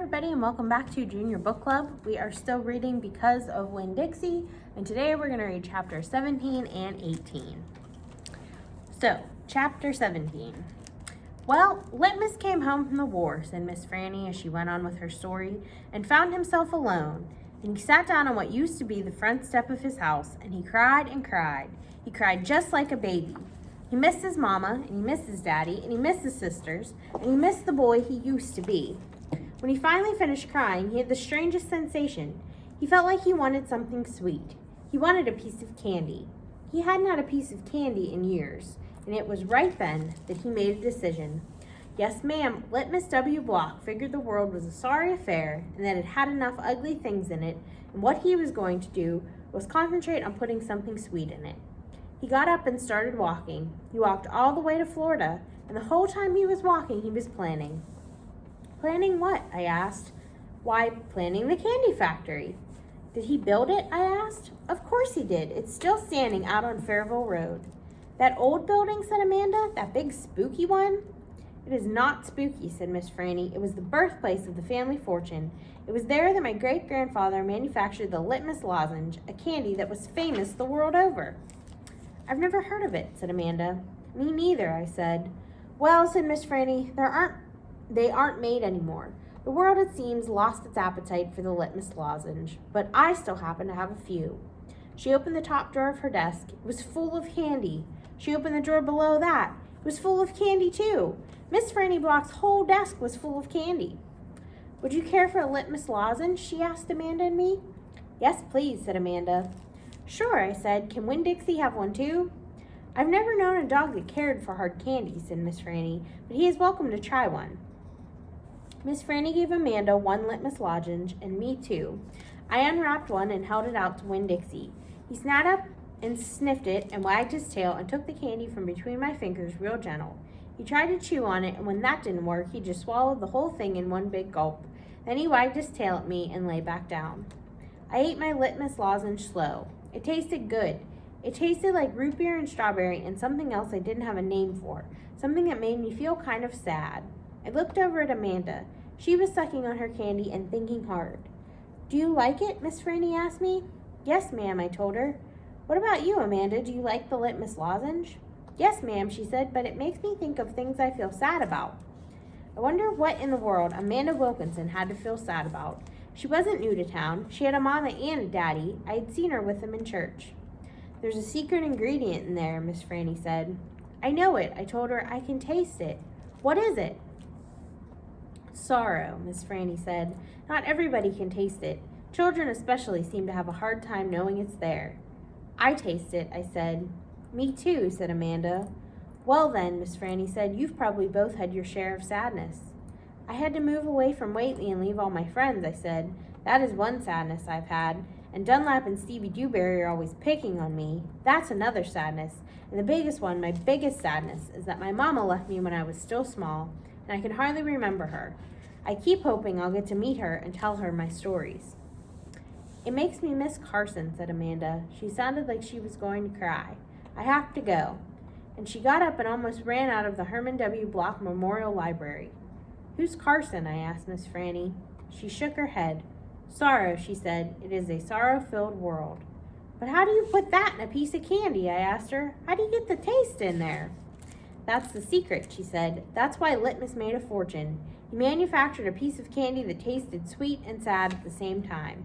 everybody, and welcome back to Junior Book Club. We are still reading Because of Winn-Dixie, and today we're going to read chapter 17 and 18. So, chapter 17. Well, Litmus came home from the war, said Miss Franny as she went on with her story, and found himself alone. And he sat down on what used to be the front step of his house, and he cried and cried. He cried just like a baby. He missed his mama, and he missed his daddy, and he missed his sisters, and he missed the boy he used to be. When he finally finished crying, he had the strangest sensation. He felt like he wanted something sweet. He wanted a piece of candy. He hadn't had a piece of candy in years, and it was right then that he made a decision. Yes, ma'am, Litmus W. Block figured the world was a sorry affair and that it had enough ugly things in it, and what he was going to do was concentrate on putting something sweet in it. He got up and started walking. He walked all the way to Florida, and the whole time he was walking, he was planning. Planning what? I asked. Why, planning the candy factory. Did he build it? I asked. Of course he did. It's still standing out on Fairville Road. That old building, said Amanda, that big spooky one? It is not spooky, said Miss Franny. It was the birthplace of the family fortune. It was there that my great-grandfather manufactured the Litmus lozenge, a candy that was famous the world over. I've never heard of it, said Amanda. Me neither, I said. Well, said Miss Franny, they aren't made anymore. The world, it seems, lost its appetite for the Litmus lozenge, but I still happen to have a few. She opened the top drawer of her desk. It was full of candy. She opened the drawer below that. It was full of candy, too. Miss Franny Block's whole desk was full of candy. Would you care for a Litmus lozenge? She asked Amanda and me. Yes, please, said Amanda. Sure, I said. Can Winn-Dixie have one, too? I've never known a dog that cared for hard candy, said Miss Franny, but he is welcome to try one. Miss Franny gave Amanda one Litmus lozenge, and me too. I unwrapped one and held it out to Winn-Dixie. He sat up and sniffed it and wagged his tail and took the candy from between my fingers real gentle. He tried to chew on it, and when that didn't work, he just swallowed the whole thing in one big gulp. Then he wagged his tail at me and lay back down. I ate my Litmus lozenge slow. It tasted good. It tasted like root beer and strawberry and something else I didn't have a name for, something that made me feel kind of sad. I looked over at Amanda. She was sucking on her candy and thinking hard. Do you like it? Miss Franny asked me. Yes, ma'am, I told her. What about you, Amanda? Do you like the Litmus lozenge? Yes, ma'am, she said, but it makes me think of things I feel sad about. I wonder what in the world Amanda Wilkinson had to feel sad about. She wasn't new to town. She had a mama and a daddy. I had seen her with them in church. There's a secret ingredient in there, Miss Franny said. I know it, I told her. I can taste it. What is it? Sorrow, Miss Franny said. Not everybody can taste it. Children especially seem to have a hard time knowing it's there. I taste it, I said. Me too, said Amanda. Well then, Miss Franny said, you've probably both had your share of sadness. I had to move away from Whately and leave all my friends, I said. That is one sadness I've had. And Dunlap and Stevie Dewberry are always picking on me. That's another sadness. And the biggest one, my biggest sadness, is that my mama left me when I was still small, and I can hardly remember her. I keep hoping I'll get to meet her and tell her my stories. It makes me miss Carson, said Amanda. She sounded like she was going to cry. I have to go. And she got up and almost ran out of the Herman W. Block Memorial Library. Who's Carson? I asked Miss Franny. She shook her head. Sorrow, she said. It is a sorrow-filled world. But how do you put that in a piece of candy? I asked her. How do you get the taste in there? That's the secret, she said. That's why Litmus made a fortune. He manufactured a piece of candy that tasted sweet and sad at the same time.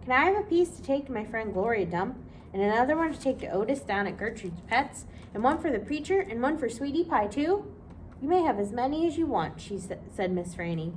Can I have a piece to take to my friend Gloria Dump, and another one to take to Otis down at Gertrude's Pets, and one for the preacher, and one for Sweetie Pie, too? You may have as many as you want, she said Miss Franny.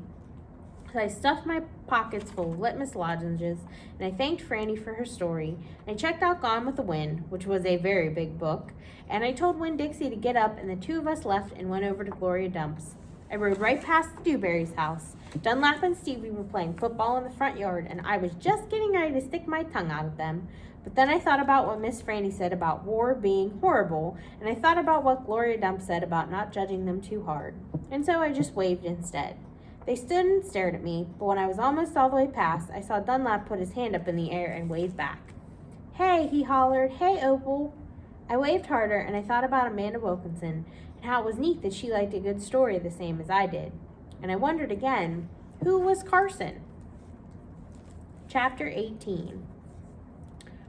So I stuffed my pockets full of Litmus lozenges, and I thanked Franny for her story, and I checked out Gone with the Wind, which was a very big book, and I told Winn-Dixie to get up, and the two of us left and went over to Gloria Dump's. I rode right past the Dewberry's house. Dunlap and Stevie were playing football in the front yard, and I was just getting ready to stick my tongue out at them. But then I thought about what Miss Franny said about war being horrible, and I thought about what Gloria Dump said about not judging them too hard. And so I just waved instead. They stood and stared at me, but when I was almost all the way past, I saw Dunlap put his hand up in the air and wave back. Hey, he hollered. Hey, Opal. I waved harder, and I thought about Amanda Wilkinson, and how it was neat that she liked a good story the same as I did. And I wondered again Who was Carson? Chapter 18.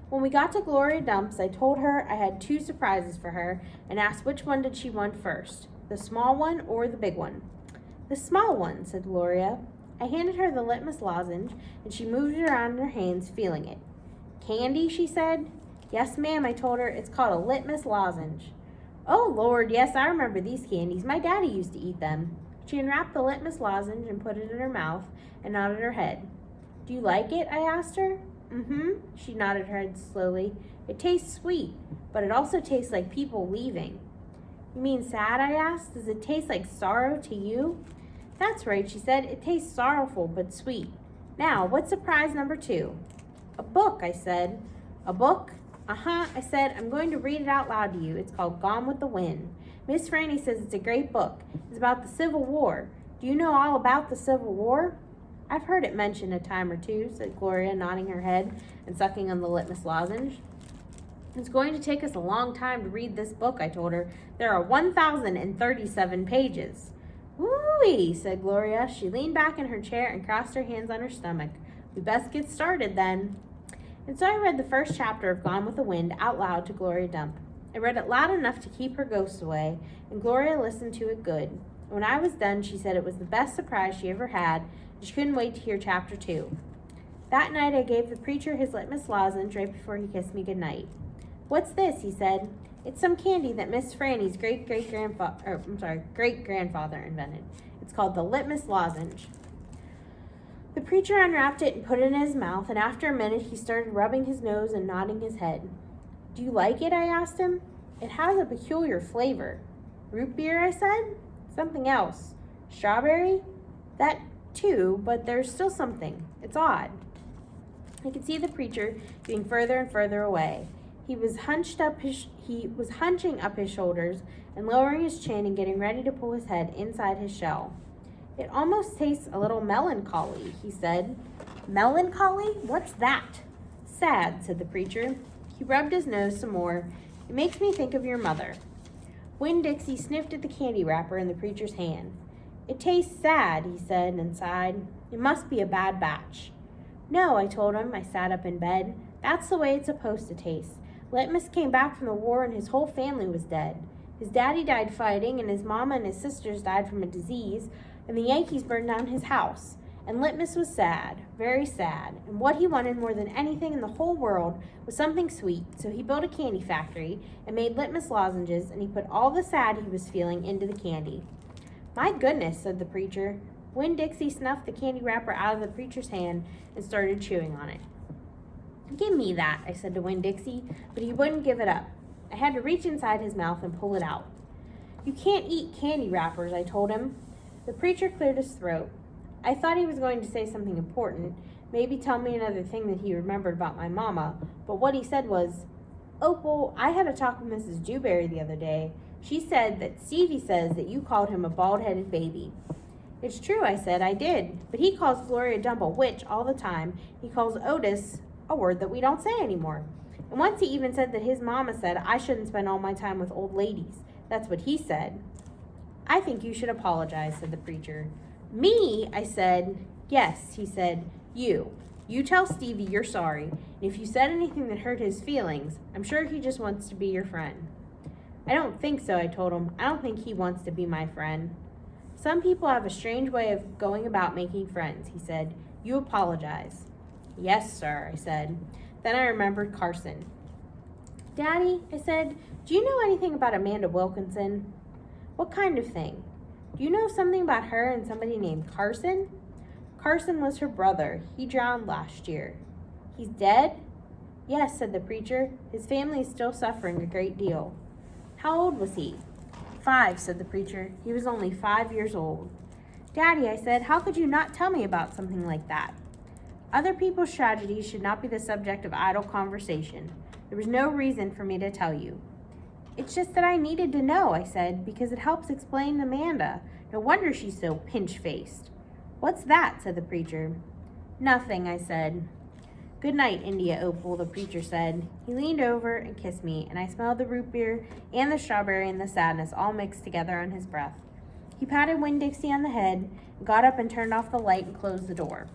When we got to Gloria Dump's, I told her I had 2 surprises for her and asked which one did she want first, the small one or the big one. The small one, said Gloria. I handed her the litmus lozenge, and she moved it around in her hands, feeling it. Candy, she said. Yes, ma'am, I told her. It's called a litmus lozenge. Oh, Lord, yes, I remember these candies. My daddy used to eat them. She unwrapped the litmus lozenge and put it in her mouth and nodded her head. Do you like it? I asked her. Mm-hmm, she nodded her head slowly. It tastes sweet, but it also tastes like people leaving. You mean sad? I asked. Does it taste like sorrow to you? That's right, she said. It tastes sorrowful but sweet. Now, what's surprise number 2? A book, I said. A book? Uh-huh, I said. I'm going to read it out loud to you. It's called Gone with the Wind. Miss Franny says it's a great book. It's about the Civil War. Do you know all about the Civil War? I've heard it mentioned a time or two, said Gloria, nodding her head and sucking on the litmus lozenge. It's going to take us a long time to read this book, I told her. There are 1,037 pages. Woo-wee, said Gloria. She leaned back in her chair and crossed her hands on her stomach. We best get started then. And so I read the first chapter of Gone with the Wind out loud to Gloria Dump. I read it loud enough to keep her ghosts away, and Gloria listened to it good. When I was done, she said it was the best surprise she ever had, and she couldn't wait to hear chapter 2. That night, I gave the preacher his litmus lozenge right before he kissed me goodnight. What's this? He said. It's some candy that Miss Franny's great-grandfather invented. It's called the litmus lozenge. The preacher unwrapped it and put it in his mouth, and after a minute, he started rubbing his nose and nodding his head. Do you like it? I asked him. It has a peculiar flavor. Root beer, I said. Something else. Strawberry? That too, but there's still something. It's odd. I could see the preacher getting further and further away. He was hunching up his shoulders and lowering his chin and getting ready to pull his head inside his shell. It almost tastes a little melancholy, he said. Melancholy? What's that? Sad, said the preacher. He rubbed his nose some more. It makes me think of your mother. Winn-Dixie sniffed at the candy wrapper in the preacher's hand. It tastes sad, he said and sighed. It must be a bad batch. No, I told him. I sat up in bed. That's the way it's supposed to taste. Litmus came back from the war and his whole family was dead. His daddy died fighting, and his mama and his sisters died from a disease, and the Yankees burned down his house. And Litmus was sad, very sad, and what he wanted more than anything in the whole world was something sweet, so he built a candy factory and made Litmus lozenges, and he put all the sad he was feeling into the candy. My goodness, said the preacher. Winn-Dixie snuffed the candy wrapper out of the preacher's hand and started chewing on it. Give me that, I said to Winn-Dixie, but he wouldn't give it up. I had to reach inside his mouth and pull it out. You can't eat candy wrappers, I told him. The preacher cleared his throat. I thought he was going to say something important, maybe tell me another thing that he remembered about my mama, but what he said was, Opal, I had a talk with Mrs. Dewberry the other day. She said that Stevie says that you called him a bald-headed baby. It's true, I said, I did, but he calls Gloria Dump a witch all the time. He calls Otis a word that we don't say anymore. And once he even said that his mama said I shouldn't spend all my time with old ladies. That's what he said. I think you should apologize, said the preacher. Me? I said. Yes, he said. You. You tell Stevie you're sorry, and if you said anything that hurt his feelings, I'm sure he just wants to be your friend. I don't think so, I told him. I don't think he wants to be my friend. Some people have a strange way of going about making friends, he said. You apologize. Yes, sir, I said. Then I remembered Carson. Daddy, I said, do you know anything about Amanda Wilkinson? What kind of thing? Do you know something about her and somebody named Carson? Carson was her brother. He drowned last year. He's dead? Yes, said the preacher. His family is still suffering a great deal. How old was he? 5, said the preacher. He was only 5 years old. Daddy, I said, how could you not tell me about something like that? Other people's tragedies should not be the subject of idle conversation. There was no reason for me to tell you. It's just that I needed to know, I said, because it helps explain Amanda. No wonder she's so pinch-faced. What's that? Said the preacher. Nothing, I said. Good night, India Opal, the preacher said. He leaned over and kissed me, and I smelled the root beer and the strawberry and the sadness all mixed together on his breath. He patted Winn-Dixie on the head, got up and turned off the light and closed the door.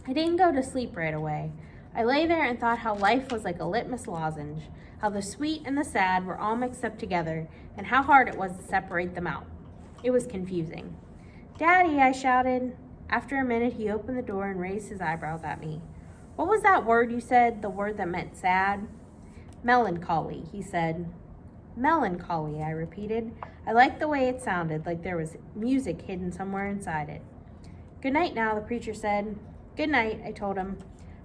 I didn't go to sleep right away. I lay there and thought how life was like a litmus lozenge, how the sweet and the sad were all mixed up together, and how hard it was to separate them out. It was confusing. "Daddy," I shouted. After a minute, he opened the door and raised his eyebrows at me. "What was that word you said, the word that meant sad?" "Melancholy," he said. "Melancholy," I repeated. I liked the way it sounded, like there was music hidden somewhere inside it. "Good night now," the preacher said. "Good night," I told him.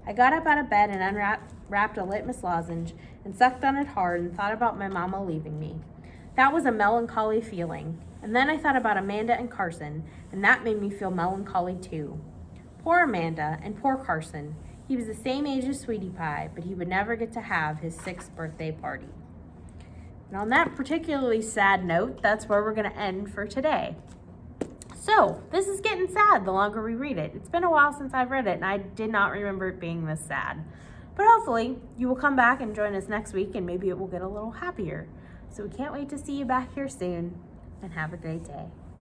I got up out of bed and unwrapped a litmus lozenge and sucked on it hard and thought about my mama leaving me. That was a melancholy feeling. And then I thought about Amanda and Carson, and that made me feel melancholy too. Poor Amanda and poor Carson. He was the same age as Sweetie Pie, but he would never get to have his 6th birthday party. And on that particularly sad note, that's where we're going to end for today. So, this is getting sad the longer we read it. It's been a while since I've read it, and I did not remember it being this sad. But hopefully, you will come back and join us next week, and maybe it will get a little happier. So we can't wait to see you back here soon, and have a great day.